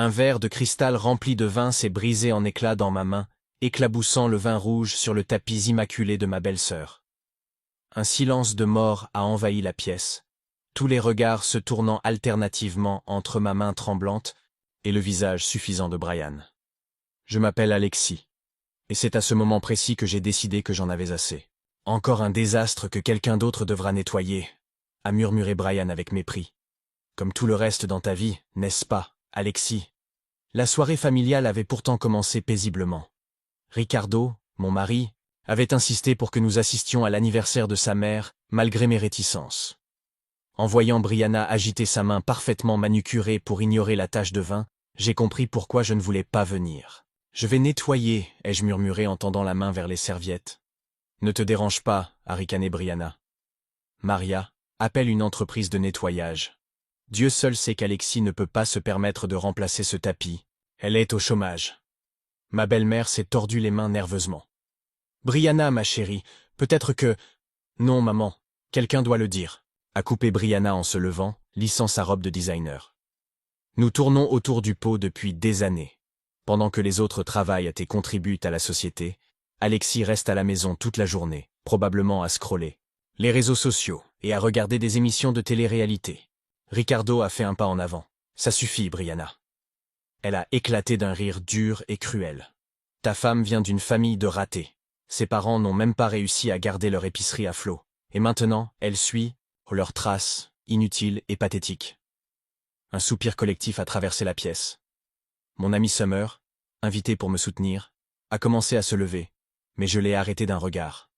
Un verre de cristal rempli de vin s'est brisé en éclats dans ma main, éclaboussant le vin rouge sur le tapis immaculé de ma belle-sœur. Un silence de mort a envahi la pièce, tous les regards se tournant alternativement entre ma main tremblante et le visage suffisant de Brian. Je m'appelle Alexis, et c'est à ce moment précis que j'ai décidé que j'en avais assez. Encore un désastre que quelqu'un d'autre devra nettoyer, a murmuré Brian avec mépris. Comme tout le reste dans ta vie, n'est-ce pas, Alexis? La soirée familiale avait pourtant commencé paisiblement. Ricardo, mon mari, avait insisté pour que nous assistions à l'anniversaire de sa mère, malgré mes réticences. En voyant Brianna agiter sa main parfaitement manucurée pour ignorer la tache de vin, j'ai compris pourquoi je ne voulais pas venir. « Je vais nettoyer », ai-je murmuré en tendant la main vers les serviettes. « Ne te dérange pas », a ricané Brianna. « Maria, appelle une entreprise de nettoyage. Dieu seul sait qu'Alexis ne peut pas se permettre de remplacer ce tapis. Elle est au chômage. » Ma belle-mère s'est tordu les mains nerveusement. « Brianna, ma chérie, peut-être que… » « Non, maman, quelqu'un doit le dire », a coupé Brianna en se levant, lissant sa robe de designer. Nous tournons autour du pot depuis des années. Pendant que les autres travaillent et contribuent à la société, Alexis reste à la maison toute la journée, probablement à scroller les réseaux sociaux et à regarder des émissions de télé-réalité. Ricardo a fait un pas en avant. « Ça suffit, Brianna. » Elle a éclaté d'un rire dur et cruel. « Ta femme vient d'une famille de ratés. Ses parents n'ont même pas réussi à garder leur épicerie à flot. Et maintenant, elle suit leurs traces, inutiles et pathétiques. » Un soupir collectif a traversé la pièce. Mon ami Summer, invité pour me soutenir, a commencé à se lever, mais je l'ai arrêté d'un regard.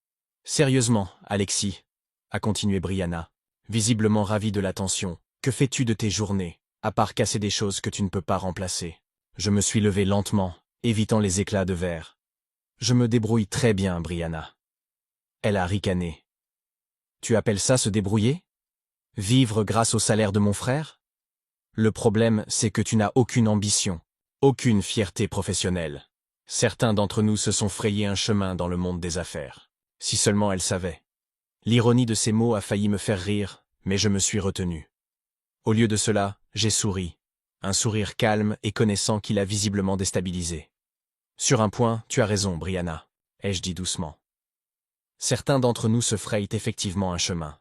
« Sérieusement, Alexis, » a continué Brianna, visiblement ravie de l'attention, « que fais-tu de tes journées, à part casser des choses que tu ne peux pas remplacer ?» Je me suis levé lentement, évitant les éclats de verre. « Je me débrouille très bien, Brianna. » Elle a ricané. « Tu appelles ça se débrouiller? Vivre grâce au salaire de mon frère? Le problème, c'est que tu n'as aucune ambition, aucune fierté professionnelle. Certains d'entre nous se sont frayés un chemin dans le monde des affaires. Si seulement elle savait. » L'ironie de ces mots a failli me faire rire, mais je me suis retenu. Au lieu de cela, j'ai souri. Un sourire calme et connaissant qui l'a visiblement déstabilisé. « Sur un point, tu as raison, Brianna, » ai-je dit doucement. Certains d'entre nous se frayent effectivement un chemin.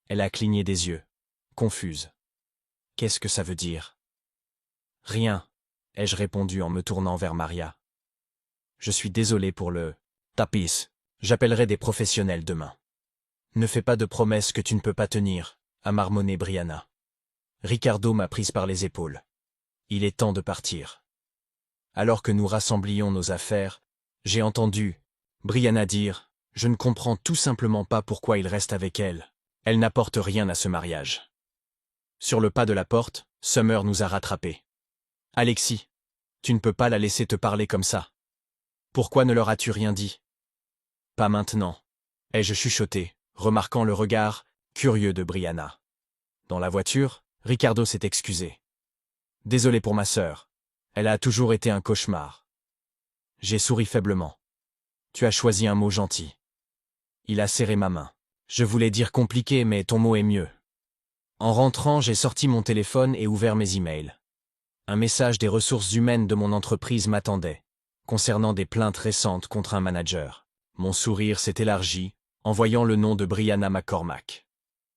Elle a cligné des yeux, confuse. « Qu'est-ce que ça veut dire? » « Rien, » ai-je répondu en me tournant vers Maria. « Je suis désolé pour le tapis. J'appellerai des professionnels demain. » « Ne fais pas de promesses que tu ne peux pas tenir, » a marmonné Brianna. Ricardo m'a prise par les épaules. « Il est temps de partir. » Alors que nous rassemblions nos affaires, j'ai entendu Brianna dire « Je ne comprends tout simplement pas pourquoi il reste avec elle. Elle n'apporte rien à ce mariage. » Sur le pas de la porte, Summer nous a rattrapés. « Alexis, tu ne peux pas la laisser te parler comme ça. Pourquoi ne leur as-tu rien dit? »« Pas maintenant, » ai-je chuchoté, remarquant le regard curieux de Brianna. Dans la voiture, Ricardo s'est excusé. « Désolé pour ma sœur. Elle a toujours été un cauchemar. » J'ai souri faiblement. « Tu as choisi un mot gentil. » Il a serré ma main. « Je voulais dire compliqué, mais ton mot est mieux. » En rentrant, j'ai sorti mon téléphone et ouvert mes emails. Un message des ressources humaines de mon entreprise m'attendait, concernant des plaintes récentes contre un manager. Mon sourire s'est élargi, en voyant le nom de Brianna McCormack.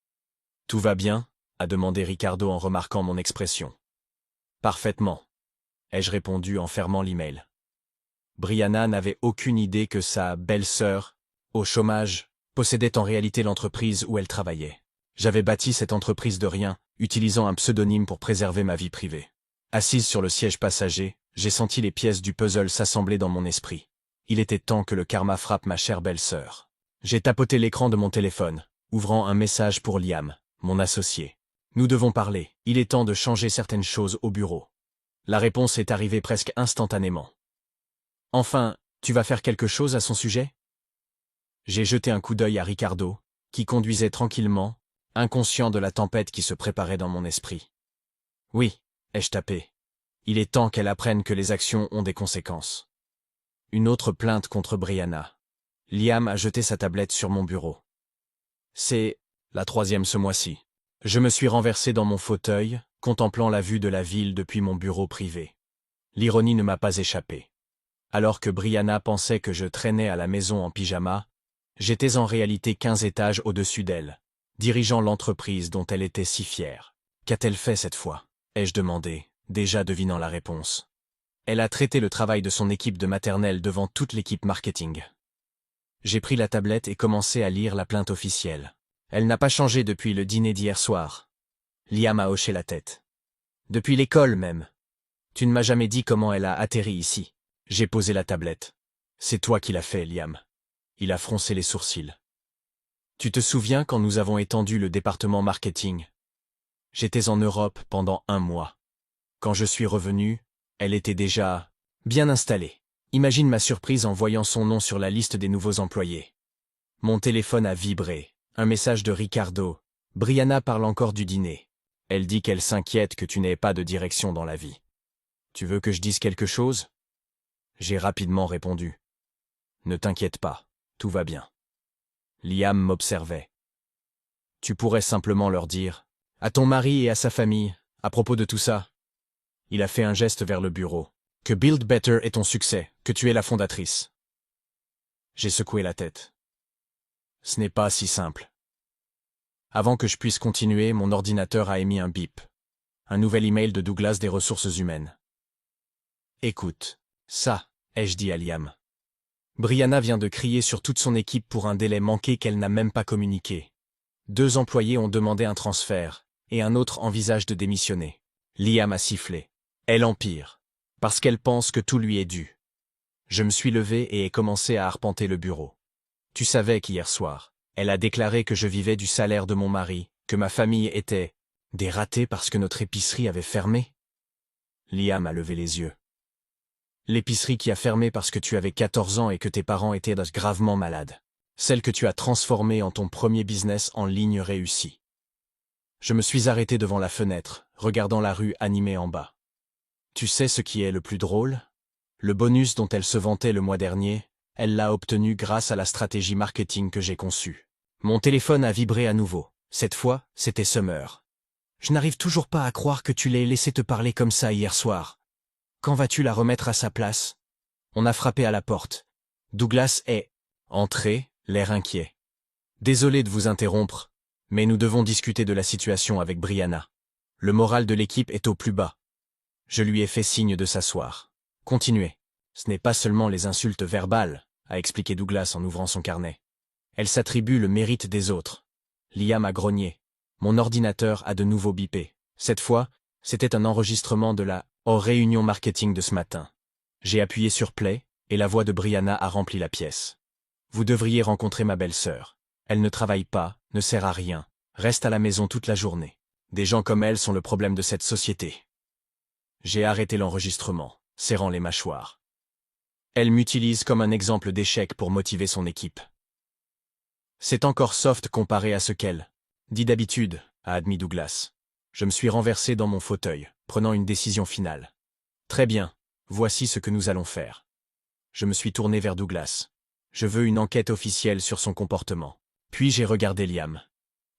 « Tout va bien ?» a demandé Ricardo en remarquant mon expression. « Parfaitement, » ai-je répondu en fermant l'email. Brianna n'avait aucune idée que sa belle-sœur, au chômage, possédait en réalité l'entreprise où elle travaillait. J'avais bâti cette entreprise de rien, utilisant un pseudonyme pour préserver ma vie privée. Assise sur le siège passager, j'ai senti les pièces du puzzle s'assembler dans mon esprit. Il était temps que le karma frappe ma chère belle-sœur. J'ai tapoté l'écran de mon téléphone, ouvrant un message pour Liam, mon associé. « Nous devons parler, il est temps de changer certaines choses au bureau. » La réponse est arrivée presque instantanément. « Enfin, tu vas faire quelque chose à son sujet ?» J'ai jeté un coup d'œil à Ricardo, qui conduisait tranquillement, inconscient de la tempête qui se préparait dans mon esprit. « Oui, » ai-je tapé. « Il est temps qu'elle apprenne que les actions ont des conséquences. » Une autre plainte contre Brianna. Liam a jeté sa tablette sur mon bureau. « C'est la 3e ce mois-ci. Je me suis renversé dans mon fauteuil, contemplant la vue de la ville depuis mon bureau privé. L'ironie ne m'a pas échappé. Alors que Brianna pensait que je traînais à la maison en pyjama, j'étais en réalité 15 étages au-dessus d'elle, dirigeant l'entreprise dont elle était si fière. Qu'a-t-elle fait cette fois? Ai-je demandé, déjà devinant la réponse. Elle a traité le travail de son équipe de maternelle devant toute l'équipe marketing. J'ai pris la tablette et commencé à lire la plainte officielle. Elle n'a pas changé depuis le dîner d'hier soir. Liam a hoché la tête. Depuis l'école même. Tu ne m'as jamais dit comment elle a atterri ici. J'ai posé la tablette. C'est toi qui l'as fait, Liam. Il a froncé les sourcils. Tu te souviens quand nous avons étendu le département marketing? J'étais en Europe pendant 1 mois. Quand je suis revenu, elle était déjà bien installée. Imagine ma surprise en voyant son nom sur la liste des nouveaux employés. Mon téléphone a vibré. Un message de Ricardo. Brianna parle encore du dîner. Elle dit qu'elle s'inquiète que tu n'aies pas de direction dans la vie. Tu veux que je dise quelque chose? J'ai rapidement répondu. Ne t'inquiète pas, tout va bien. Liam m'observait. Tu pourrais simplement leur dire, à ton mari et à sa famille, à propos de tout ça. Il a fait un geste vers le bureau. Que Build Better est ton succès, que tu es la fondatrice. J'ai secoué la tête. Ce n'est pas si simple. Avant que je puisse continuer, mon ordinateur a émis un bip. Un nouvel email de Douglas des ressources humaines. Écoute, ça, ai-je dit à Liam. Brianna vient de crier sur toute son équipe pour un délai manqué qu'elle n'a même pas communiqué. 2 employés ont demandé un transfert, et un autre envisage de démissionner. Liam a sifflé. Elle empire. Parce qu'elle pense que tout lui est dû. Je me suis levé et ai commencé à arpenter le bureau. Tu savais qu'hier soir, elle a déclaré que je vivais du salaire de mon mari, que ma famille était des ratés parce que notre épicerie avait fermé. Liam a levé les yeux. L'épicerie qui a fermé parce que tu avais 14 ans et que tes parents étaient gravement malades. Celle que tu as transformée en ton premier business en ligne réussi. Je me suis arrêté devant la fenêtre, regardant la rue animée en bas. Tu sais ce qui est le plus drôle? Le bonus dont elle se vantait le mois dernier, elle l'a obtenu grâce à la stratégie marketing que j'ai conçue. Mon téléphone a vibré à nouveau. Cette fois, c'était Summer. Je n'arrive toujours pas à croire que tu l'aies laissé te parler comme ça hier soir. Quand vas-tu la remettre à sa place? On a frappé à la porte. Douglas est entré, l'air inquiet. Désolé de vous interrompre, mais nous devons discuter de la situation avec Brianna. Le moral de l'équipe est au plus bas. Je lui ai fait signe de s'asseoir. Continuez. Ce n'est pas seulement les insultes verbales, a expliqué Douglas en ouvrant son carnet. Elle s'attribue le mérite des autres. Liam a grogné. Mon ordinateur a de nouveau bipé. Cette fois, c'était un enregistrement de la réunion marketing de ce matin. J'ai appuyé sur play, et la voix de Brianna a rempli la pièce. Vous devriez rencontrer ma belle-sœur. Elle ne travaille pas, ne sert à rien, reste à la maison toute la journée. Des gens comme elle sont le problème de cette société. J'ai arrêté l'enregistrement, serrant les mâchoires. Elle m'utilise comme un exemple d'échec pour motiver son équipe. C'est encore soft comparé à ce qu'elle dit d'habitude, a admis Douglas. Je me suis renversé dans mon fauteuil, prenant une décision finale. Très bien, voici ce que nous allons faire. Je me suis tourné vers Douglas. Je veux une enquête officielle sur son comportement. Puis j'ai regardé Liam.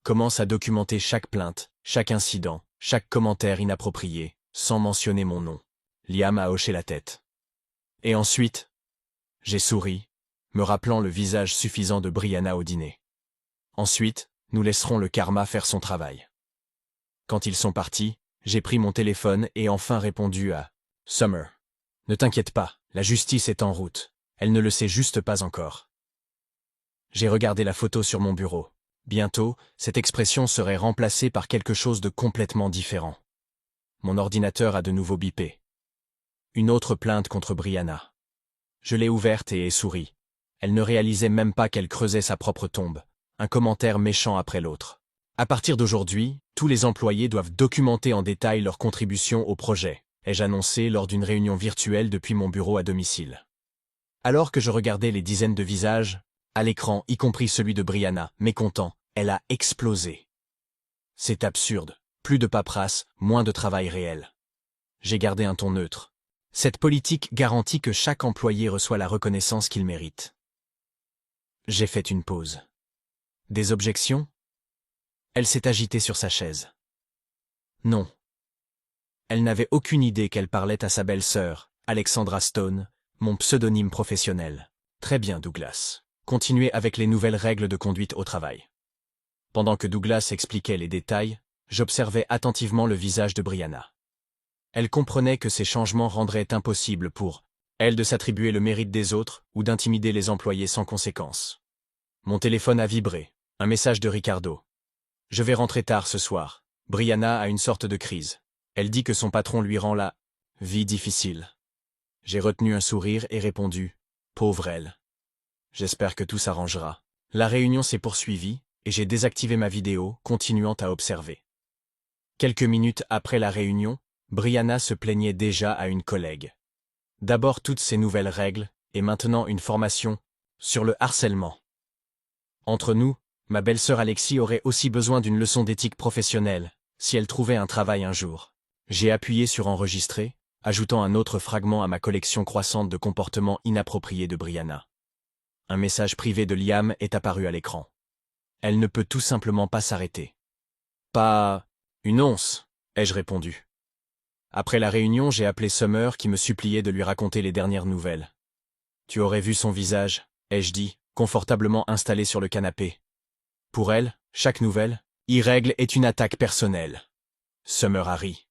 Commence à documenter chaque plainte, chaque incident, chaque commentaire inapproprié, sans mentionner mon nom. Liam a hoché la tête. Et ensuite, j'ai souri, me rappelant le visage suffisant de Brianna au dîner. Ensuite, nous laisserons le karma faire son travail. Quand ils sont partis, j'ai pris mon téléphone et enfin répondu à Summer. Ne t'inquiète pas, la justice est en route. Elle ne le sait juste pas encore. J'ai regardé la photo sur mon bureau. Bientôt, cette expression serait remplacée par quelque chose de complètement différent. Mon ordinateur a de nouveau bipé. Une autre plainte contre Brianna. Je l'ai ouverte et ai souri. Elle ne réalisait même pas qu'elle creusait sa propre tombe. Un commentaire méchant après l'autre. À partir d'aujourd'hui, tous les employés doivent documenter en détail leur contribution au projet, ai-je annoncé lors d'une réunion virtuelle depuis mon bureau à domicile. Alors que je regardais les dizaines de visages, à l'écran, y compris celui de Brianna, mécontent, elle a explosé. C'est absurde. Plus de paperasse, moins de travail réel. J'ai gardé un ton neutre. Cette politique garantit que chaque employé reçoit la reconnaissance qu'il mérite. J'ai fait une pause. Des objections? Elle s'est agitée sur sa chaise. Non. Elle n'avait aucune idée qu'elle parlait à sa belle-sœur, Alexandra Stone, mon pseudonyme professionnel. Très bien, Douglas. Continuez avec les nouvelles règles de conduite au travail. Pendant que Douglas expliquait les détails, j'observais attentivement le visage de Brianna. Elle comprenait que ces changements rendraient impossible pour elle de s'attribuer le mérite des autres ou d'intimider les employés sans conséquence. Mon téléphone a vibré. Un message de Ricardo. Je vais rentrer tard ce soir. Brianna a une sorte de crise. Elle dit que son patron lui rend la vie difficile. J'ai retenu un sourire et répondu « Pauvre elle ». J'espère que tout s'arrangera. La réunion s'est poursuivie, et j'ai désactivé ma vidéo, continuant à observer. Quelques minutes après la réunion, Brianna se plaignait déjà à une collègue. D'abord toutes ces nouvelles règles, et maintenant une formation sur le harcèlement. Entre nous, ma belle-sœur Alexis aurait aussi besoin d'une leçon d'éthique professionnelle, si elle trouvait un travail un jour. J'ai appuyé sur enregistrer, ajoutant un autre fragment à ma collection croissante de comportements inappropriés de Brianna. Un message privé de Liam est apparu à l'écran. Elle ne peut tout simplement pas s'arrêter. Pas une once, ai-je répondu. Après la réunion, j'ai appelé Summer qui me suppliait de lui raconter les dernières nouvelles. Tu aurais vu son visage, ai-je dit, confortablement installé sur le canapé. Pour elle, chaque nouvelle, irrègle est une attaque personnelle. Summer a ri.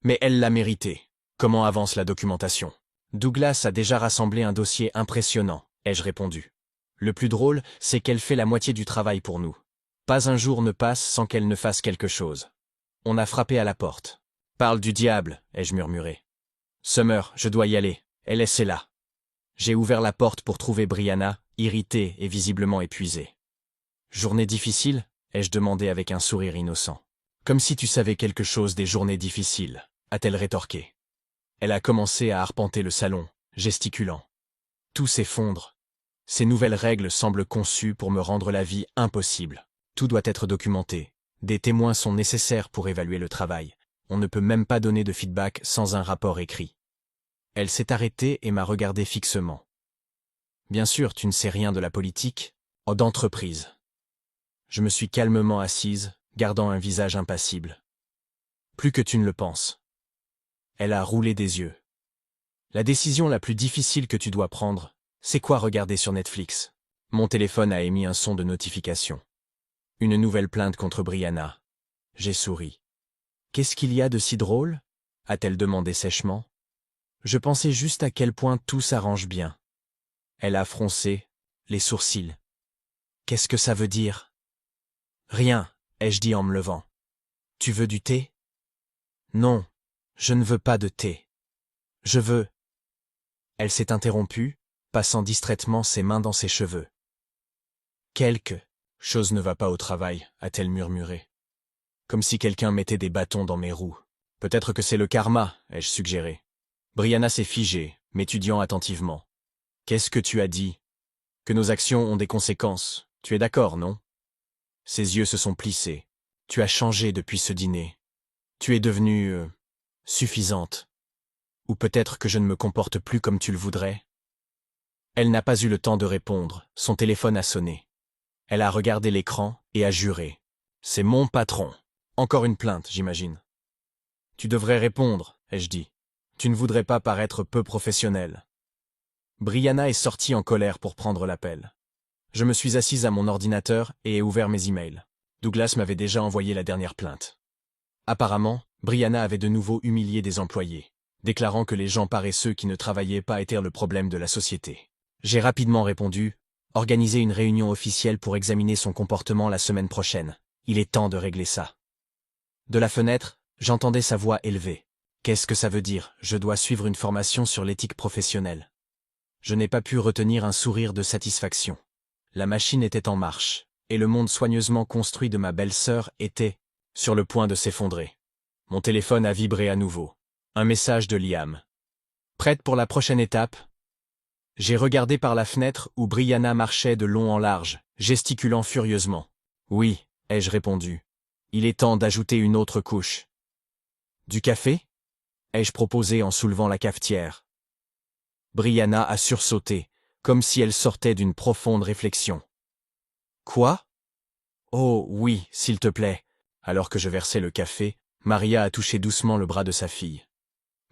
Mais elle l'a mérité. Comment avance la documentation? Douglas a déjà rassemblé un dossier impressionnant, ai-je répondu. Le plus drôle, c'est qu'elle fait la moitié du travail pour nous. Pas un jour ne passe sans qu'elle ne fasse quelque chose. On a frappé à la porte. Parle du diable, ai-je murmuré. Summer, je dois y aller, elle est là. J'ai ouvert la porte pour trouver Brianna, irritée et visiblement épuisée. Journée difficile, ai-je demandé avec un sourire innocent. Comme si tu savais quelque chose des journées difficiles, a-t-elle rétorqué. Elle a commencé à arpenter le salon, gesticulant. Tout s'effondre. Ces nouvelles règles semblent conçues pour me rendre la vie impossible. Tout doit être documenté. Des témoins sont nécessaires pour évaluer le travail. On ne peut même pas donner de feedback sans un rapport écrit. Elle s'est arrêtée et m'a regardé fixement. Bien sûr, tu ne sais rien de la politique, d'entreprise. Je me suis calmement assise, gardant un visage impassible. Plus que tu ne le penses. Elle a roulé des yeux. La décision la plus difficile que tu dois prendre, c'est quoi regarder sur Netflix? Mon téléphone a émis un son de notification. Une nouvelle plainte contre Brianna. J'ai souri. Qu'est-ce qu'il y a de si drôle? A-t-elle demandé sèchement. Je pensais juste à quel point tout s'arrange bien. Elle a froncé, les sourcils. Qu'est-ce que ça veut dire? Rien, ai-je dit en me levant. Tu veux du thé? Non, je ne veux pas de thé. Je veux. Elle s'est interrompue, passant distraitement ses mains dans ses cheveux. Quelque chose ne va pas au travail, a-t-elle murmuré. Comme si quelqu'un mettait des bâtons dans mes roues. Peut-être que c'est le karma, ai-je suggéré. Brianna s'est figée, m'étudiant attentivement. Qu'est-ce que tu as dit? Que nos actions ont des conséquences. Tu es d'accord, non? Ses yeux se sont plissés. Tu as changé depuis ce dîner. Tu es devenue suffisante. Ou peut-être que je ne me comporte plus comme tu le voudrais. Elle n'a pas eu le temps de répondre, son téléphone a sonné. Elle a regardé l'écran et a juré. C'est mon patron. Encore une plainte, j'imagine. Tu devrais répondre, ai-je dit. Tu ne voudrais pas paraître peu professionnel. Brianna est sortie en colère pour prendre l'appel. Je me suis assise à mon ordinateur et ai ouvert mes emails. Douglas m'avait déjà envoyé la dernière plainte. Apparemment, Brianna avait de nouveau humilié des employés, déclarant que les gens paresseux qui ne travaillaient pas étaient le problème de la société. J'ai rapidement répondu « Organiser une réunion officielle pour examiner son comportement la semaine prochaine. Il est temps de régler ça. » De la fenêtre, j'entendais sa voix élevée. Qu'est-ce que ça veut dire? Je dois suivre une formation sur l'éthique professionnelle. Je n'ai pas pu retenir un sourire de satisfaction. La machine était en marche, et le monde soigneusement construit de ma belle-sœur était sur le point de s'effondrer. Mon téléphone a vibré à nouveau. Un message de Liam. Prête pour la prochaine étape? J'ai regardé par la fenêtre où Brianna marchait de long en large, gesticulant furieusement. Oui, ai-je répondu. Il est temps d'ajouter une autre couche. Du café? Ai-je proposé en soulevant la cafetière. Brianna a sursauté, comme si elle sortait d'une profonde réflexion. Quoi? Oh, oui, s'il te plaît. Alors que je versais le café, Maria a touché doucement le bras de sa fille.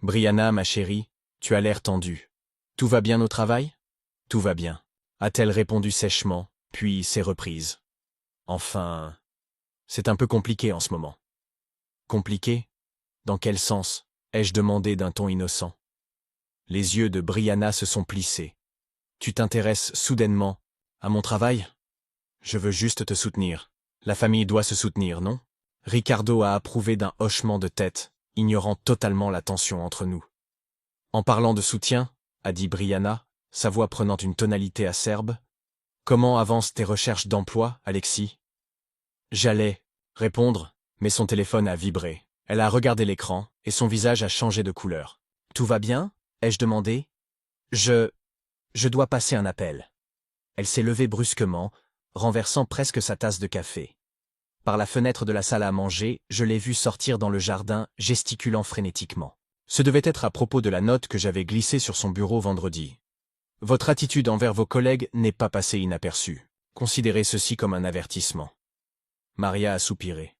Brianna, ma chérie, tu as l'air tendue. Tout va bien au travail? Tout va bien, a-t-elle répondu sèchement, puis s'est reprise. Enfin, c'est un peu compliqué en ce moment. Compliqué? Dans quel sens? Ai-je demandé d'un ton innocent. Les yeux de Brianna se sont plissés. Tu t'intéresses soudainement à mon travail? Je veux juste te soutenir. La famille doit se soutenir, non? Ricardo a approuvé d'un hochement de tête, ignorant totalement la tension entre nous. En parlant de soutien, a dit Brianna, sa voix prenant une tonalité acerbe, comment avancent tes recherches d'emploi, Alexis? J'allais répondre, mais son téléphone a vibré. Elle a regardé l'écran, et son visage a changé de couleur. Tout va bien? Ai-je demandé? Je dois passer un appel. Elle s'est levée brusquement, renversant presque sa tasse de café. Par la fenêtre de la salle à manger, je l'ai vue sortir dans le jardin, gesticulant frénétiquement. Ce devait être à propos de la note que j'avais glissée sur son bureau vendredi. Votre attitude envers vos collègues n'est pas passée inaperçue. Considérez ceci comme un avertissement. Maria a soupiré.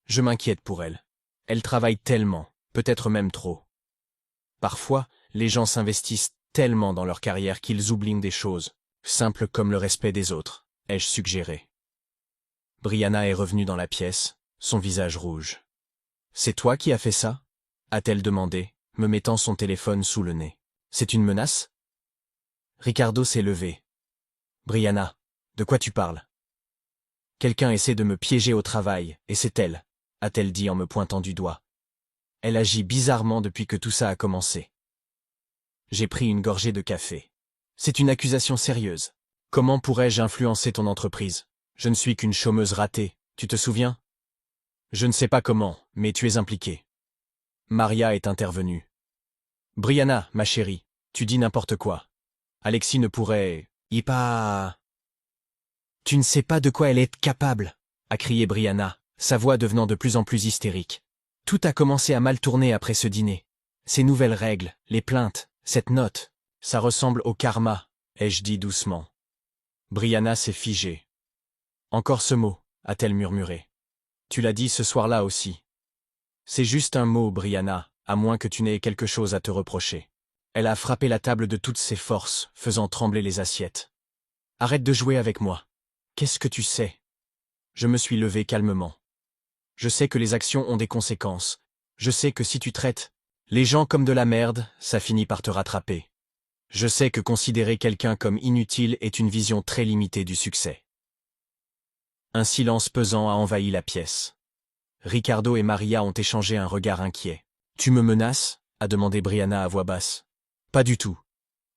Je m'inquiète pour elle. Elle travaille tellement, peut-être même trop. Parfois, les gens s'investissent tellement dans leur carrière qu'ils oublient des choses, simples comme le respect des autres, ai-je suggéré. Brianna est revenue dans la pièce, son visage rouge. C'est toi qui as fait ça? A-t-elle demandé, me mettant son téléphone sous le nez. C'est une menace? Ricardo s'est levé. Brianna, de quoi tu parles? Quelqu'un essaie de me piéger au travail, et c'est elle, a-t-elle dit en me pointant du doigt. Elle agit bizarrement depuis que tout ça a commencé. J'ai pris une gorgée de café. C'est une accusation sérieuse. Comment pourrais-je influencer ton entreprise? Je ne suis qu'une chômeuse ratée, tu te souviens? Je ne sais pas comment, mais tu es impliquée. Maria est intervenue. Brianna, ma chérie, tu dis n'importe quoi. Alexis ne pourrait... y pas... Tu ne sais pas de quoi elle est capable, a crié Brianna, sa voix devenant de plus en plus hystérique. Tout a commencé à mal tourner après ce dîner. Ces nouvelles règles, les plaintes, cette note, ça ressemble au karma, ai-je dit doucement. Brianna s'est figée. Encore ce mot, a-t-elle murmuré. Tu l'as dit ce soir-là aussi. C'est juste un mot, Brianna, à moins que tu n'aies quelque chose à te reprocher. Elle a frappé la table de toutes ses forces, faisant trembler les assiettes. Arrête de jouer avec moi. Qu'est-ce que tu sais? Je me suis levé calmement. Je sais que les actions ont des conséquences. Je sais que si tu traites les gens comme de la merde, ça finit par te rattraper. Je sais que considérer quelqu'un comme inutile est une vision très limitée du succès. Un silence pesant a envahi la pièce. Ricardo et Maria ont échangé un regard inquiet. « Tu me menaces » a demandé Brianna à voix basse. « Pas du tout.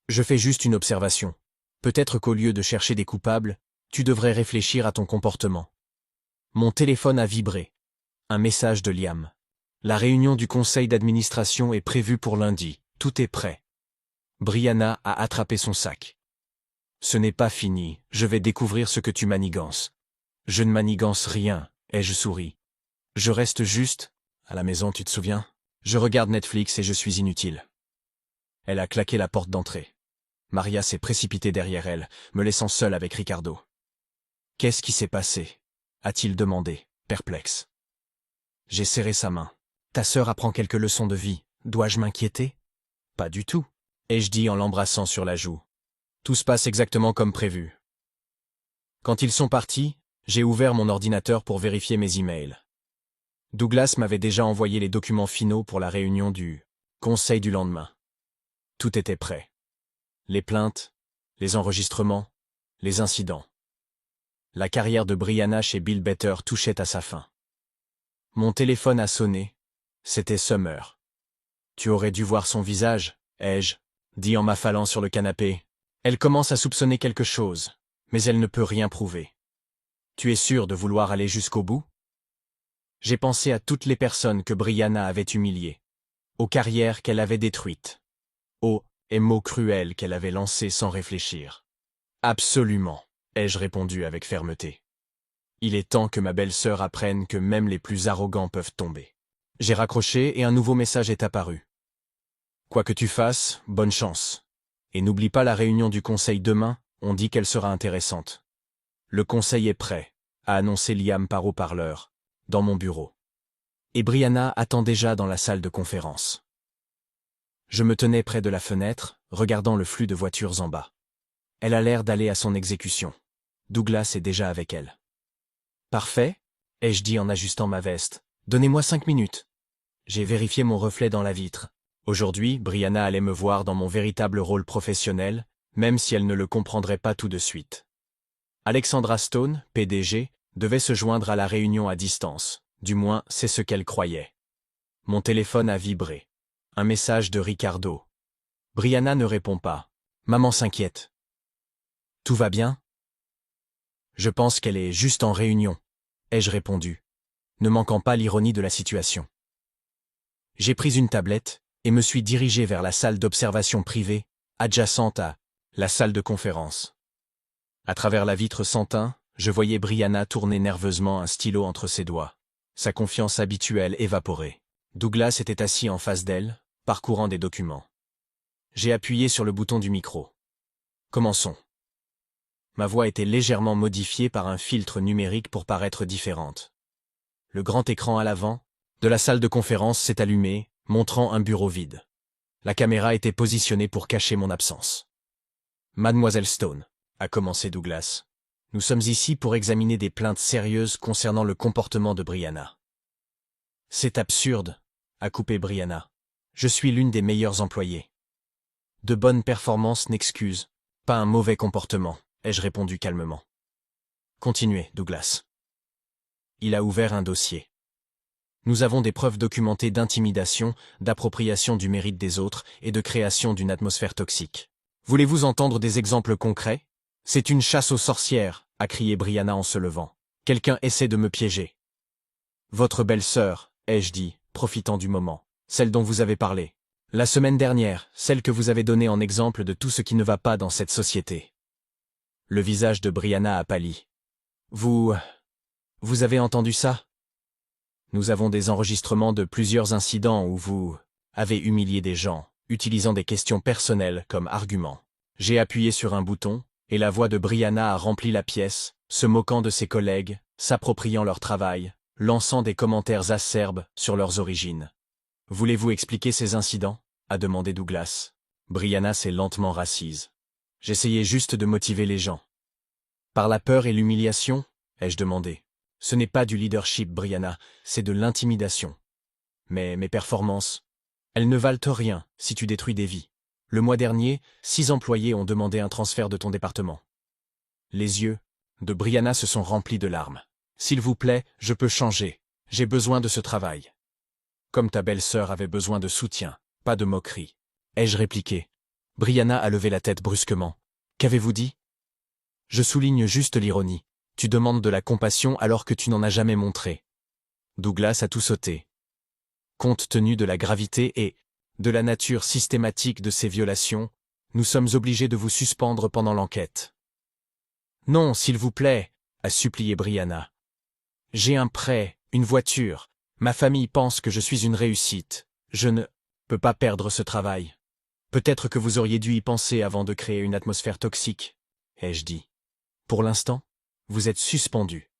Je fais juste une observation. Peut-être qu'au lieu de chercher des coupables, tu devrais réfléchir à ton comportement. » Mon téléphone a vibré. Un message de Liam. « La réunion du conseil d'administration est prévue pour lundi. Tout est prêt. » Brianna a attrapé son sac. « Ce n'est pas fini. Je vais découvrir ce que tu manigances. » « Je ne manigance rien, ai-je souri. Je reste juste, à la maison, tu te souviens? Je regarde Netflix et je suis inutile. » Elle a claqué la porte d'entrée. Maria s'est précipitée derrière elle, me laissant seule avec Ricardo. « Qu'est-ce qui s'est passé » a-t-il demandé, perplexe. J'ai serré sa main. « Ta sœur apprend quelques leçons de vie. Dois-je m'inquiéter? » Pas du tout, ai-je dit en l'embrassant sur la joue. Tout se passe exactement comme prévu. Quand ils sont partis, j'ai ouvert mon ordinateur pour vérifier mes emails. Douglas m'avait déjà envoyé les documents finaux pour la réunion du conseil du lendemain. Tout était prêt. Les plaintes, les enregistrements, les incidents. La carrière de Brianna chez Bill Better touchait à sa fin. Mon téléphone a sonné. C'était Summer. Tu aurais dû voir son visage, ai-je dit en m'affalant sur le canapé. Elle commence à soupçonner quelque chose, mais elle ne peut rien prouver. Tu es sûr de vouloir aller jusqu'au bout? J'ai pensé à toutes les personnes que Brianna avait humiliées, aux carrières qu'elle avait détruites, aux mots cruels qu'elle avait lancés sans réfléchir. Absolument, ai-je répondu avec fermeté. Il est temps que ma belle-sœur apprenne que même les plus arrogants peuvent tomber. J'ai raccroché et un nouveau message est apparu. Quoi que tu fasses, bonne chance. Et n'oublie pas la réunion du conseil demain, on dit qu'elle sera intéressante. Le conseil est prêt. a annoncé Liam par haut-parleur, dans mon bureau. Et Brianna attend déjà dans la salle de conférence. Je me tenais près de la fenêtre, regardant le flux de voitures en bas. Elle a l'air d'aller à son exécution. Douglas est déjà avec elle. Parfait, ai-je dit en ajustant ma veste. Donnez-moi 5 minutes. J'ai vérifié mon reflet dans la vitre. Aujourd'hui, Brianna allait me voir dans mon véritable rôle professionnel, même si elle ne le comprendrait pas tout de suite. Alexandra Stone, PDG, devait se joindre à la réunion à distance. Du moins, c'est ce qu'elle croyait. Mon téléphone a vibré. Un message de Ricardo. Brianna ne répond pas. Maman s'inquiète. Tout va bien? Je pense qu'elle est juste en réunion, ai-je répondu, ne manquant pas l'ironie de la situation. J'ai pris une tablette et me suis dirigé vers la salle d'observation privée, adjacente à la salle de conférence. À travers la vitre sans teint, je voyais Brianna tourner nerveusement un stylo entre ses doigts. Sa confiance habituelle évaporée. Douglas était assis en face d'elle, parcourant des documents. J'ai appuyé sur le bouton du micro. Commençons. Ma voix était légèrement modifiée par un filtre numérique pour paraître différente. Le grand écran à l'avant de la salle de conférence s'est allumé, montrant un bureau vide. La caméra était positionnée pour cacher mon absence. Mademoiselle Stone, a commencé Douglas. Nous sommes ici pour examiner des plaintes sérieuses concernant le comportement de Brianna. C'est absurde, a coupé Brianna. Je suis l'une des meilleures employées. De bonnes performances n'excusent pas un mauvais comportement, ai-je répondu calmement. Continuez, Douglas. Il a ouvert un dossier. Nous avons des preuves documentées d'intimidation, d'appropriation du mérite des autres et de création d'une atmosphère toxique. Voulez-vous entendre des exemples concrets? C'est une chasse aux sorcières, a crié Brianna en se levant. Quelqu'un essaie de me piéger. Votre belle-sœur, ai-je dit, profitant du moment. Celle dont vous avez parlé. La semaine dernière, celle que vous avez donnée en exemple de tout ce qui ne va pas dans cette société. Le visage de Brianna a pâli. Vous avez entendu ça? Nous avons des enregistrements de plusieurs incidents où vous avez humilié des gens, utilisant des questions personnelles comme argument. J'ai appuyé sur un bouton, et la voix de Brianna a rempli la pièce, se moquant de ses collègues, s'appropriant leur travail, lançant des commentaires acerbes sur leurs origines. Voulez-vous expliquer ces incidents? A demandé Douglas. Brianna s'est lentement rassise. J'essayais juste de motiver les gens. Par la peur et l'humiliation? Ai-je demandé. Ce n'est pas du leadership, Brianna, c'est de l'intimidation. Mais mes performances, elles ne valent rien si tu détruis des vies. Le mois dernier, 6 employés ont demandé un transfert de ton département. Les yeux de Brianna se sont remplis de larmes. S'il vous plaît, je peux changer. J'ai besoin de ce travail. Comme ta belle-sœur avait besoin de soutien, pas de moquerie. Ai-je répliqué. Brianna a levé la tête brusquement. Qu'avez-vous dit? Je souligne juste l'ironie. Tu demandes de la compassion alors que tu n'en as jamais montré. Douglas a tout sauté. Compte tenu de la gravité et de la nature systématique de ces violations, nous sommes obligés de vous suspendre pendant l'enquête. Non, s'il vous plaît, a supplié Brianna. J'ai un prêt, une voiture. Ma famille pense que je suis une réussite. Je ne peux pas perdre ce travail. Peut-être que vous auriez dû y penser avant de créer une atmosphère toxique, ai-je dit. Pour l'instant, vous êtes suspendu.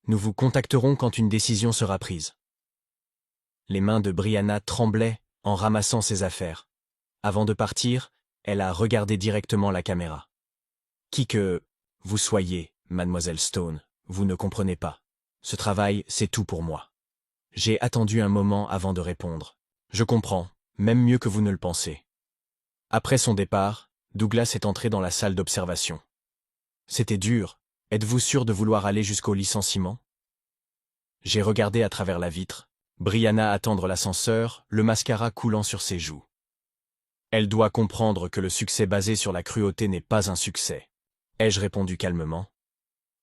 Nous vous contacterons quand une décision sera prise. Les mains de Brianna tremblaient en ramassant ses affaires. Avant de partir, elle a regardé directement la caméra. Qui que vous soyez, mademoiselle Stone, vous ne comprenez pas. Ce travail, c'est tout pour moi. J'ai attendu un moment avant de répondre. Je comprends, même mieux que vous ne le pensez. Après son départ, Douglas est entré dans la salle d'observation. C'était dur. Êtes-vous sûr de vouloir aller jusqu'au licenciement? J'ai regardé à travers la vitre. Brianna attendre l'ascenseur, le mascara coulant sur ses joues. Elle doit comprendre que le succès basé sur la cruauté n'est pas un succès. Ai-je répondu calmement.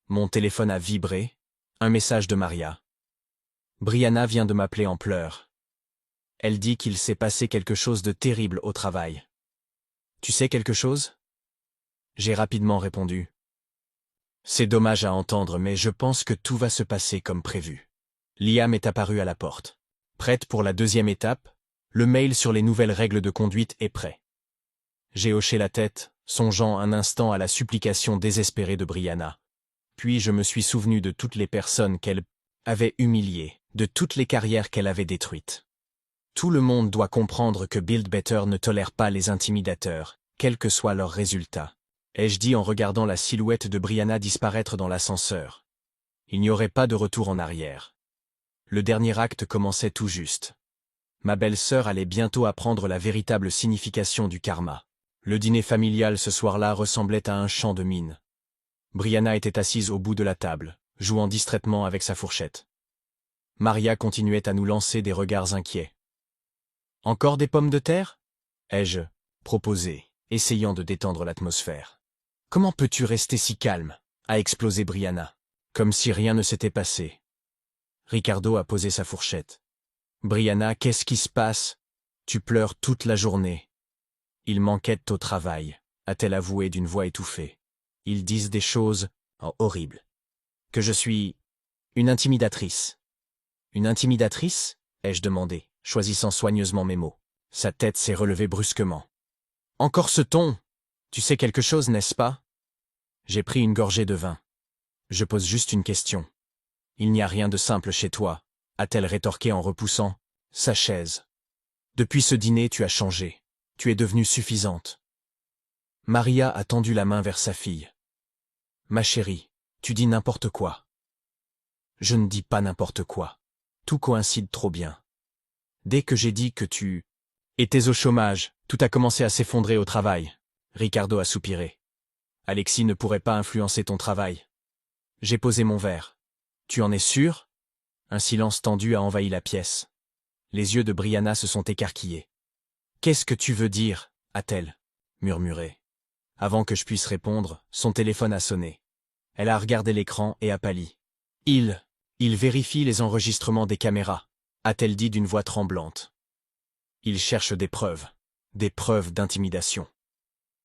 Mon téléphone a vibré. Un message de Maria. Brianna vient de m'appeler en pleurs. Elle dit qu'il s'est passé quelque chose de terrible au travail. Tu sais quelque chose? J'ai rapidement répondu. C'est dommage à entendre, mais je pense que tout va se passer comme prévu. Liam est apparu à la porte. Prête pour la deuxième étape? Le mail sur les nouvelles règles de conduite est prêt. J'ai hoché la tête, songeant un instant à la supplication désespérée de Brianna. Puis je me suis souvenu de toutes les personnes qu'elle avait humiliées, de toutes les carrières qu'elle avait détruites. Tout le monde doit comprendre que Build Better ne tolère pas les intimidateurs, quels que soient leurs résultats. Ai-je dit en regardant la silhouette de Brianna disparaître dans l'ascenseur. Il n'y aurait pas de retour en arrière. Le dernier acte commençait tout juste. Ma belle-sœur allait bientôt apprendre la véritable signification du karma. Le dîner familial ce soir-là ressemblait à un champ de mines. Brianna était assise au bout de la table, jouant distraitement avec sa fourchette. Maria continuait à nous lancer des regards inquiets. « Encore des pommes de terre » ai-je proposé, essayant de détendre l'atmosphère. « Comment peux-tu rester si calme » a explosé Brianna, comme si rien ne s'était passé. Ricardo a posé sa fourchette. « Brianna, qu'est-ce qui se passe? Tu pleures toute la journée. » « Ils m'enquêtent au travail » a-t-elle avoué d'une voix étouffée. « Ils disent des choses horribles. Que je suis une intimidatrice. » « Une intimidatrice » ai-je demandé, choisissant soigneusement mes mots. Sa tête s'est relevée brusquement. « Encore ce ton! Tu sais quelque chose, n'est-ce pas » J'ai pris une gorgée de vin. « Je pose juste une question. »« Il n'y a rien de simple chez toi » a-t-elle rétorqué en repoussant sa chaise. « Depuis ce dîner, tu as changé. Tu es devenue suffisante. » Maria a tendu la main vers sa fille. « Ma chérie, tu dis n'importe quoi. » « Je ne dis pas n'importe quoi. Tout coïncide trop bien. Dès que j'ai dit que tu étais au chômage, tout a commencé à s'effondrer au travail. » Ricardo a soupiré. « Alexis ne pourrait pas influencer ton travail. » J'ai posé mon verre. « Tu en es sûr ?» Un silence tendu a envahi la pièce. Les yeux de Brianna se sont écarquillés. « Qu'est-ce que tu veux dire » a-t-elle murmuré. Avant que je puisse répondre, son téléphone a sonné. Elle a regardé l'écran et a pâli. « Il vérifie les enregistrements des caméras » a-t-elle dit d'une voix tremblante. « Il cherche des preuves d'intimidation. »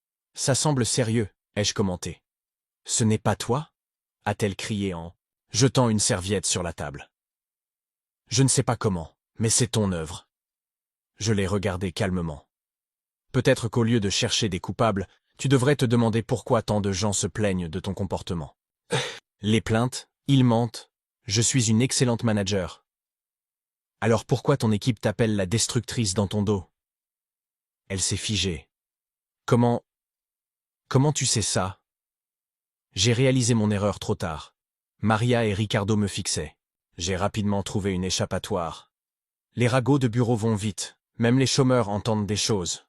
« Ça semble sérieux » ai-je commenté. « Ce n'est pas toi » a-t-elle crié en jetant une serviette sur la table. « Je ne sais pas comment, mais c'est ton œuvre. » Je l'ai regardé calmement. « Peut-être qu'au lieu de chercher des coupables, tu devrais te demander pourquoi tant de gens se plaignent de ton comportement. Les plaintes, ils mentent. Je suis une excellente manager. Alors pourquoi ton équipe t'appelle la destructrice dans ton dos ?» Elle s'est figée. « Comment tu sais ça ?» J'ai réalisé mon erreur trop tard. Maria et Ricardo me fixaient. J'ai rapidement trouvé une échappatoire. Les ragots de bureau vont vite, même les chômeurs entendent des choses.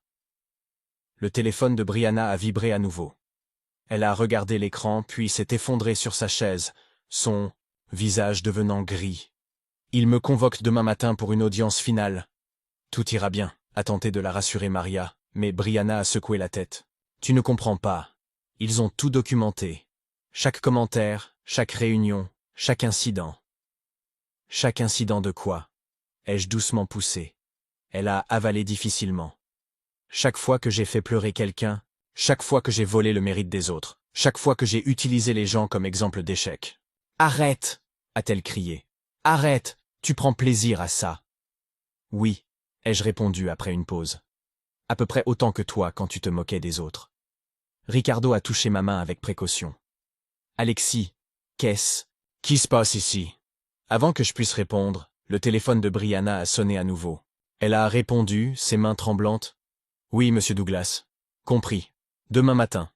Le téléphone de Brianna a vibré à nouveau. Elle a regardé l'écran puis s'est effondrée sur sa chaise, son visage devenant gris. « Il me convoque demain matin pour une audience finale. »« Tout ira bien » a tenté de la rassurer Maria, mais Brianna a secoué la tête. « Tu ne comprends pas. Ils ont tout documenté. Chaque commentaire, chaque réunion, chaque incident. »« Chaque incident de quoi » ai-je doucement poussé. Elle a avalé difficilement. « Chaque fois que j'ai fait pleurer quelqu'un, chaque fois que j'ai volé le mérite des autres, chaque fois que j'ai utilisé les gens comme exemple d'échec. »« Arrête » a-t-elle crié. « Arrête, tu prends plaisir à ça. »« Oui » ai-je répondu après une pause. « À peu près autant que toi quand tu te moquais des autres. » Ricardo a touché ma main avec précaution. « Alexis, qu'est-ce qui se passe ici ?» Avant que je puisse répondre, le téléphone de Brianna a sonné à nouveau. Elle a répondu, ses mains tremblantes. « Oui, monsieur Douglas. Compris. Demain matin.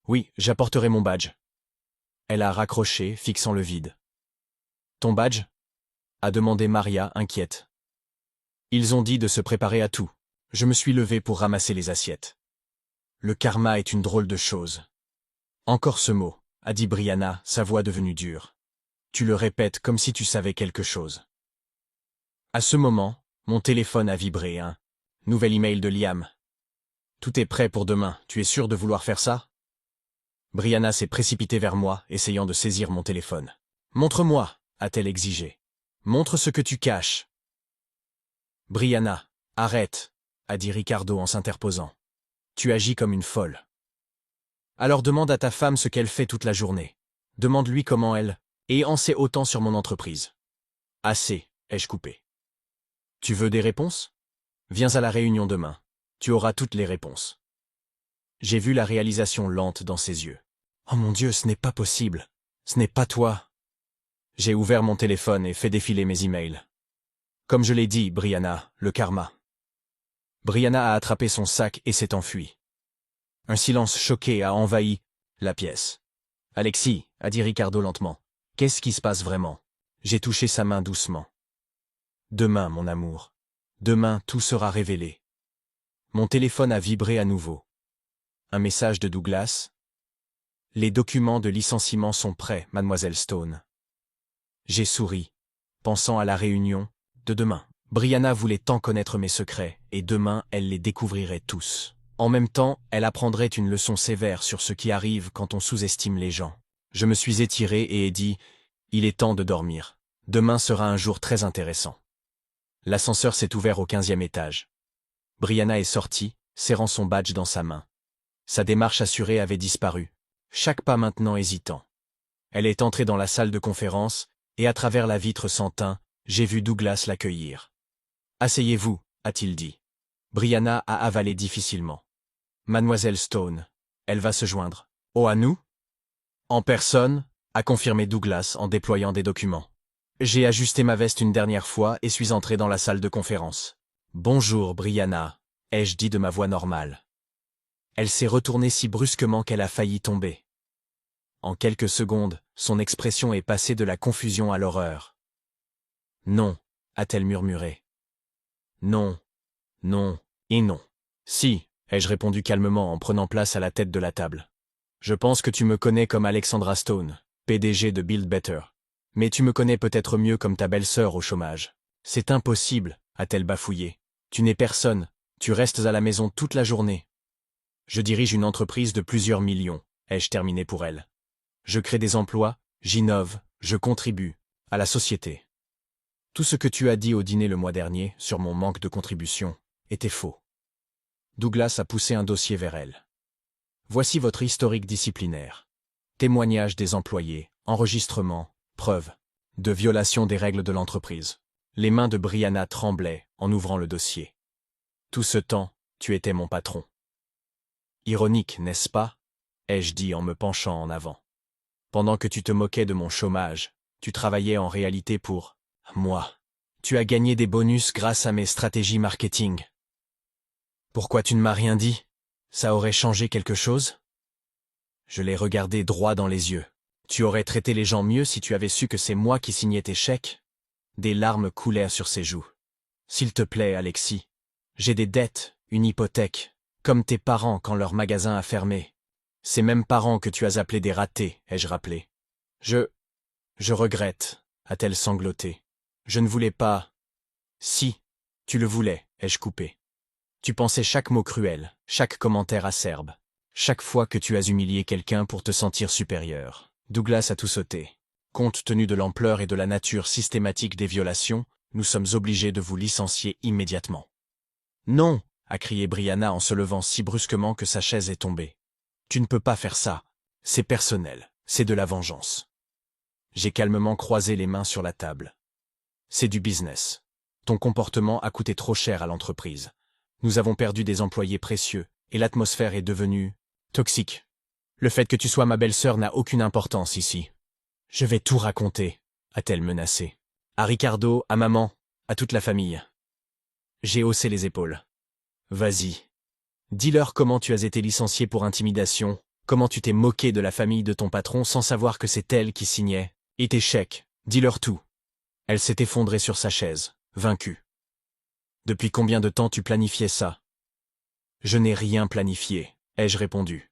Oui, j'apporterai mon badge. » Elle a raccroché, fixant le vide. « Ton badge » a demandé Maria, inquiète. Ils ont dit de se préparer à tout. Je me suis levé pour ramasser les assiettes. Le karma est une drôle de chose. Encore ce mot, a dit Brianna, sa voix devenue dure. Tu le répètes comme si tu savais quelque chose. À ce moment, mon téléphone a vibré, un nouvel email de Liam. Tout est prêt pour demain, tu es sûr de vouloir faire ça? Brianna s'est précipitée vers moi, essayant de saisir mon téléphone. Montre-moi, a-t-elle exigé. Montre ce que tu caches. Brianna, arrête, a dit Ricardo en s'interposant. Tu agis comme une folle. Alors demande à ta femme ce qu'elle fait toute la journée. Demande-lui comment elle en sait autant sur mon entreprise. Assez, ai-je coupé. Tu veux des réponses? Viens à la réunion demain. Tu auras toutes les réponses. J'ai vu la réalisation lente dans ses yeux. Oh mon Dieu, ce n'est pas possible. Ce n'est pas toi. J'ai ouvert mon téléphone et fait défiler mes emails. Comme je l'ai dit, Brianna, le karma. Brianna a attrapé son sac et s'est enfuie. Un silence choqué a envahi la pièce. Alexis, a dit Ricardo lentement. Qu'est-ce qui se passe vraiment? J'ai touché sa main doucement. Demain, mon amour. Demain, tout sera révélé. Mon téléphone a vibré à nouveau. Un message de Douglas. Les documents de licenciement sont prêts, mademoiselle Stone. J'ai souri, pensant à la réunion de demain. Brianna voulait tant connaître mes secrets, et demain elle les découvrirait tous. En même temps, elle apprendrait une leçon sévère sur ce qui arrive quand on sous-estime les gens. Je me suis étiré et ai dit « Il est temps de dormir. Demain sera un jour très intéressant. » L'ascenseur s'est ouvert au 15e étage. Brianna est sortie, serrant son badge dans sa main. Sa démarche assurée avait disparu, chaque pas maintenant hésitant. Elle est entrée dans la salle de conférence, et à travers la vitre sans teint, j'ai vu Douglas l'accueillir. « Asseyez-vous, a-t-il dit. Brianna a avalé difficilement. Mademoiselle Stone, elle va se joindre. Oh, à nous? En personne, a confirmé Douglas en déployant des documents. J'ai ajusté ma veste une dernière fois et suis entré dans la salle de conférence. Bonjour, Brianna, ai-je dit de ma voix normale. Elle s'est retournée si brusquement qu'elle a failli tomber. En quelques secondes, son expression est passée de la confusion à l'horreur. Non, a-t-elle murmuré. Non, non, et non. Si, ai-je répondu calmement en prenant place à la tête de la table. Je pense que tu me connais comme Alexandra Stone, PDG de Build Better. Mais tu me connais peut-être mieux comme ta belle-sœur au chômage. C'est impossible, a-t-elle bafouillé. Tu n'es personne, tu restes à la maison toute la journée. Je dirige une entreprise de plusieurs millions, ai-je terminé pour elle. Je crée des emplois, j'innove, je contribue à la société. Tout ce que tu as dit au dîner le mois dernier sur mon manque de contribution était faux. Douglas a poussé un dossier vers elle. Voici votre historique disciplinaire. Témoignages des employés, enregistrements, preuves de violation des règles de l'entreprise. Les mains de Brianna tremblaient en ouvrant le dossier. Tout ce temps, tu étais mon patron. Ironique, n'est-ce pas? Ai-je dit en me penchant en avant. Pendant que tu te moquais de mon chômage, tu travaillais en réalité pour moi. Tu as gagné des bonus grâce à mes stratégies marketing. Pourquoi tu ne m'as rien dit? Ça aurait changé quelque chose? Je l'ai regardé droit dans les yeux. Tu aurais traité les gens mieux si tu avais su que c'est moi qui signais tes chèques? Des larmes coulèrent sur ses joues. S'il te plaît, Alexis. J'ai des dettes, une hypothèque, comme tes parents quand leur magasin a fermé. Ces mêmes parents que tu as appelés des ratés, ai-je rappelé. Je regrette, a-t-elle sangloté. Je ne voulais pas. Si, tu le voulais, ai-je coupé. Tu pensais chaque mot cruel, chaque commentaire acerbe, chaque fois que tu as humilié quelqu'un pour te sentir supérieur. Douglas a tout sauté. Compte tenu de l'ampleur et de la nature systématique des violations, nous sommes obligés de vous licencier immédiatement. Non, a crié Brianna en se levant si brusquement que sa chaise est tombée. Tu ne peux pas faire ça. C'est personnel, c'est de la vengeance. J'ai calmement croisé les mains sur la table. C'est du business. Ton comportement a coûté trop cher à l'entreprise. Nous avons perdu des employés précieux, et l'atmosphère est devenue toxique. Le fait que tu sois ma belle-sœur n'a aucune importance ici. Je vais tout raconter, a-t-elle menacé. À Ricardo, à maman, à toute la famille. J'ai haussé les épaules. Vas-y. Dis-leur comment tu as été licencié pour intimidation, comment tu t'es moqué de la famille de ton patron sans savoir que c'est elle qui signait, et tes chèques, dis-leur tout. Elle s'est effondrée sur sa chaise, vaincue. Depuis combien de temps tu planifiais ça? Je n'ai rien planifié, ai-je répondu.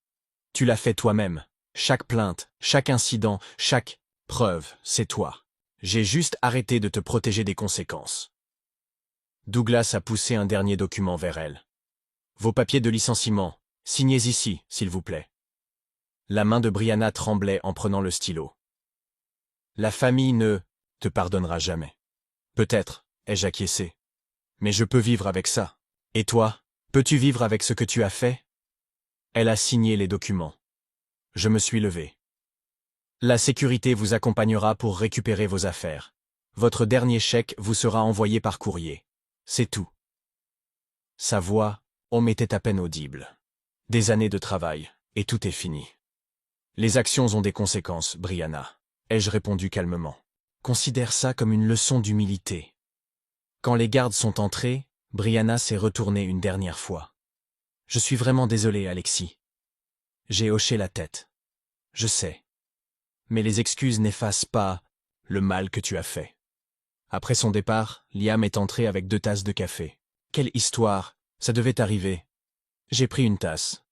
Tu l'as fait toi-même. Chaque plainte, chaque incident, chaque preuve, c'est toi. J'ai juste arrêté de te protéger des conséquences. Douglas a poussé un dernier document vers elle. Vos papiers de licenciement, signez ici, s'il vous plaît. La main de Brianna tremblait en prenant le stylo. La famille ne te pardonnera jamais. Peut-être, ai-je acquiescé. Mais je peux vivre avec ça. Et toi, peux-tu vivre avec ce que tu as fait? Elle a signé les documents. Je me suis levé. La sécurité vous accompagnera pour récupérer vos affaires. Votre dernier chèque vous sera envoyé par courrier. C'est tout. Sa voix, m'était à peine audible. Des années de travail, et tout est fini. Les actions ont des conséquences, Brianna. ai-je répondu calmement. Considère ça comme une leçon d'humilité. Quand les gardes sont entrés, Brianna s'est retournée une dernière fois. Je suis vraiment désolé, Alexis. J'ai hoché la tête. Je sais. Mais les excuses n'effacent pas le mal que tu as fait. Après son départ, Liam est entré avec 2 tasses de café. Quelle histoire, ça devait arriver. J'ai pris une tasse.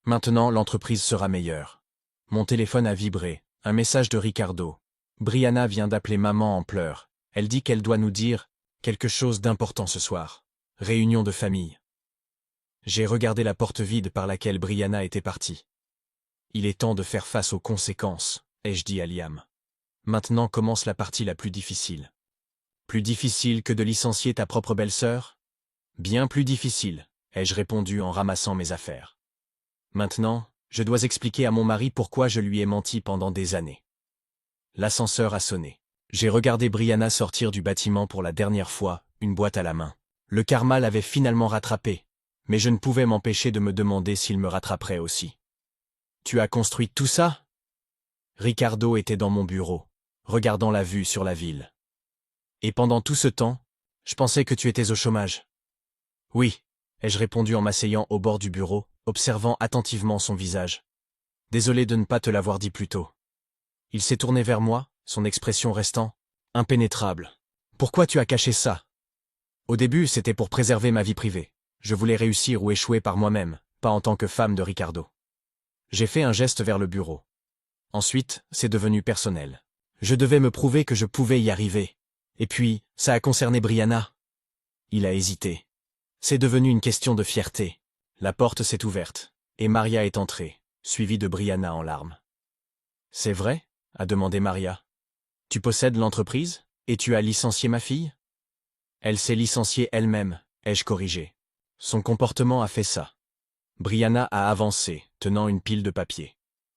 Maintenant, l'entreprise sera meilleure. Mon téléphone a vibré, un message de Ricardo. Brianna vient d'appeler maman en pleurs. Elle dit qu'elle doit nous dire quelque chose d'important ce soir. Réunion de famille. J'ai regardé la porte vide par laquelle Brianna était partie. Il est temps de faire face aux conséquences, ai-je dit à Liam. Maintenant commence la partie la plus difficile. Plus difficile que de licencier ta propre belle-sœur? Bien plus difficile, ai-je répondu en ramassant mes affaires. Maintenant, je dois expliquer à mon mari pourquoi je lui ai menti pendant des années. L'ascenseur a sonné. J'ai regardé Brianna sortir du bâtiment pour la dernière fois, une boîte à la main. Le karma l'avait finalement rattrapé, mais je ne pouvais m'empêcher de me demander s'il me rattraperait aussi. Tu as construit tout ça? Ricardo était dans mon bureau, regardant la vue sur la ville. Et pendant tout ce temps, je pensais que tu étais au chômage. Oui, ai-je répondu en m'asseyant au bord du bureau, observant attentivement son visage. Désolé de ne pas te l'avoir dit plus tôt. Il s'est tourné vers moi, son expression restant impénétrable. Pourquoi tu as caché ça? Au début, c'était pour préserver ma vie privée. Je voulais réussir ou échouer par moi-même, pas en tant que femme de Ricardo. J'ai fait un geste vers le bureau. Ensuite, c'est devenu personnel. Je devais me prouver que je pouvais y arriver. Et puis, ça a concerné Brianna. Il a hésité. C'est devenu une question de fierté. La porte s'est ouverte, et Maria est entrée, suivie de Brianna en larmes. C'est vrai? A demandé Maria. Tu possèdes l'entreprise, et tu as licencié ma fille? Elle s'est licenciée elle-même, ai-je corrigé. Son comportement a fait ça. Brianna a avancé, tenant une pile de papier.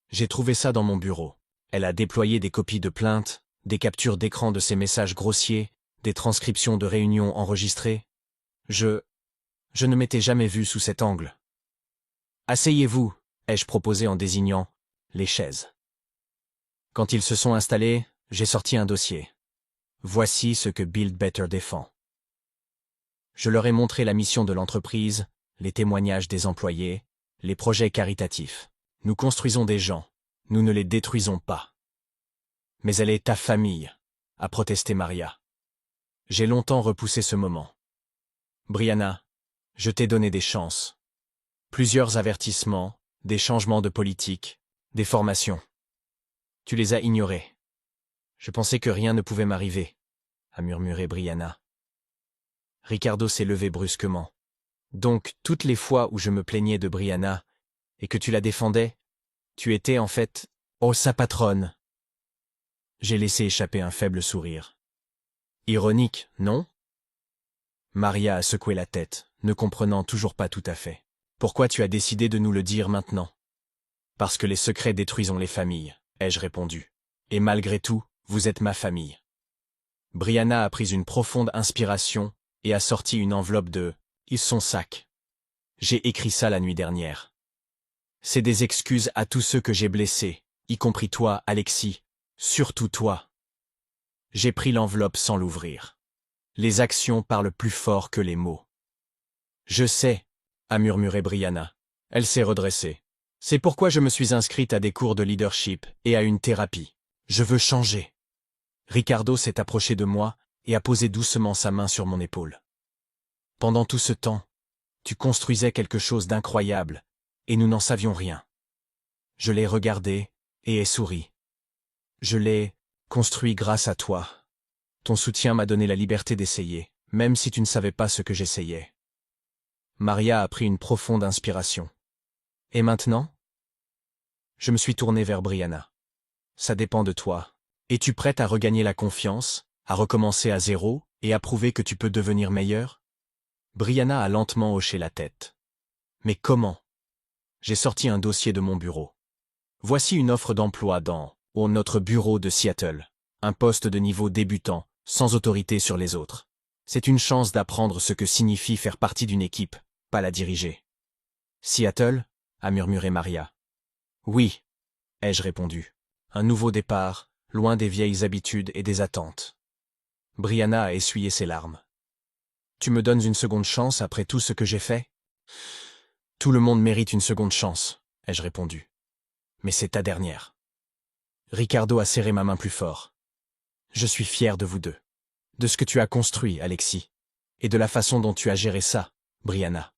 J'ai trouvé ça dans mon bureau. Elle a déployé des copies de plaintes, des captures d'écran de ses messages grossiers, des transcriptions de réunions enregistrées. Je ne m'étais jamais vu sous cet angle. Asseyez-vous, ai-je proposé en désignant les chaises. Quand ils se sont installés, j'ai sorti un dossier. Voici ce que Build Better défend. Je leur ai montré la mission de l'entreprise, les témoignages des employés, les projets caritatifs. Nous construisons des gens, nous ne les détruisons pas. Mais elle est ta famille, a protesté Maria. J'ai longtemps repoussé ce moment. Brianna, je t'ai donné des chances. Plusieurs avertissements, des changements de politique, des formations. Tu les as ignorés. Je pensais que rien ne pouvait m'arriver, a murmuré Brianna. Ricardo s'est levé brusquement. Donc, toutes les fois où je me plaignais de Brianna, et que tu la défendais, tu étais en fait, oh sa patronne. J'ai laissé échapper un faible sourire. Ironique, non? Maria a secoué la tête, ne comprenant toujours pas tout à fait. Pourquoi tu as décidé de nous le dire maintenant? Parce que les secrets détruisent les familles, ai-je répondu. Et malgré tout, vous êtes ma famille. Brianna a pris une profonde inspiration et a sorti une enveloppe de « Ils sont sacs ». J'ai écrit ça la nuit dernière. C'est des excuses à tous ceux que j'ai blessés, y compris toi, Alexis, surtout toi. J'ai pris l'enveloppe sans l'ouvrir. Les actions parlent plus fort que les mots. Je sais, a murmuré Brianna. Elle s'est redressée. C'est pourquoi je me suis inscrite à des cours de leadership et à une thérapie. Je veux changer. Ricardo s'est approché de moi et a posé doucement sa main sur mon épaule. Pendant tout ce temps, tu construisais quelque chose d'incroyable, et nous n'en savions rien. Je l'ai regardé et ai souri. Je l'ai construit grâce à toi. Ton soutien m'a donné la liberté d'essayer, même si tu ne savais pas ce que j'essayais. Maria a pris une profonde inspiration. Et maintenant? Je me suis tourné vers Brianna. Ça dépend de toi. Es-tu prête à regagner la confiance, à recommencer à zéro et à prouver que tu peux devenir meilleure? Brianna a lentement hoché la tête. Mais comment? J'ai sorti un dossier de mon bureau. Voici une offre d'emploi dans notre bureau de Seattle. Un poste de niveau débutant, sans autorité sur les autres. C'est une chance d'apprendre ce que signifie faire partie d'une équipe, pas la diriger. Seattle? A murmuré Maria. Oui, ai-je répondu. Un nouveau départ, loin des vieilles habitudes et des attentes. Brianna a essuyé ses larmes. « Tu me donnes une seconde chance après tout ce que j'ai fait ?»« Tout le monde mérite une seconde chance, » ai-je répondu. « Mais c'est ta dernière. » Ricardo a serré ma main plus fort. « Je suis fier de vous deux. De ce que tu as construit, Alexis. Et de la façon dont tu as géré ça, Brianna.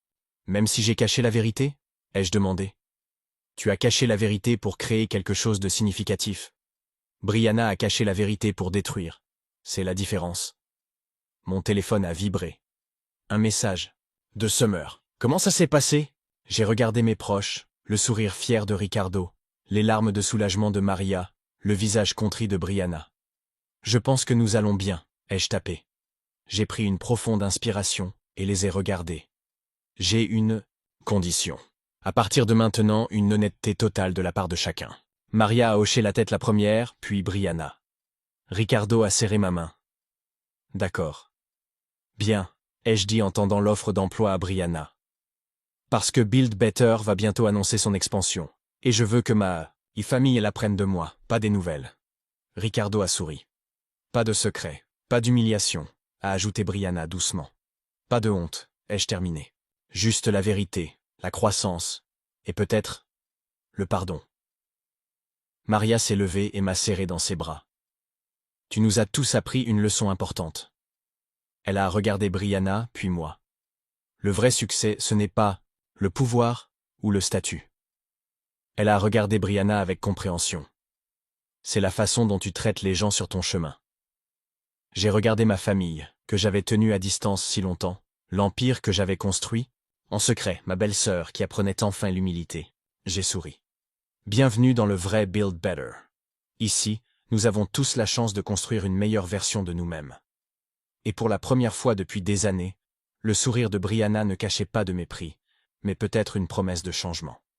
Même si j'ai caché la vérité ?» ai-je demandé. « Tu as caché la vérité pour créer quelque chose de significatif. Brianna a caché la vérité pour détruire. C'est la différence. » Mon téléphone a vibré. Un message. De Summer. « Comment ça s'est passé ?» J'ai regardé mes proches, le sourire fier de Ricardo, les larmes de soulagement de Maria, le visage contrit de Brianna. « Je pense que nous allons bien, » ai-je tapé. J'ai pris une profonde inspiration et les ai regardés. J'ai une condition. À partir de maintenant, une honnêteté totale de la part de chacun. Maria a hoché la tête la première, puis Brianna. Ricardo a serré ma main. D'accord. Bien, ai-je dit en tendant l'offre d'emploi à Brianna. Parce que Build Better va bientôt annoncer son expansion. Et je veux que ma famille l'apprenne de moi, pas des nouvelles. Ricardo a souri. Pas de secret, pas d'humiliation, a ajouté Brianna doucement. Pas de honte, ai-je terminé. Juste la vérité, la croissance, et peut-être le pardon. Maria s'est levée et m'a serré dans ses bras. Tu nous as tous appris une leçon importante. Elle a regardé Brianna, puis moi. Le vrai succès, ce n'est pas le pouvoir ou le statut. Elle a regardé Brianna avec compréhension. C'est la façon dont tu traites les gens sur ton chemin. J'ai regardé ma famille, que j'avais tenue à distance si longtemps, l'empire que j'avais construit, en secret, ma belle-sœur qui apprenait enfin l'humilité. J'ai souri. Bienvenue dans le vrai Build Better. Ici, nous avons tous la chance de construire une meilleure version de nous-mêmes. Et pour la première fois depuis des années, le sourire de Brianna ne cachait pas de mépris, mais peut-être une promesse de changement.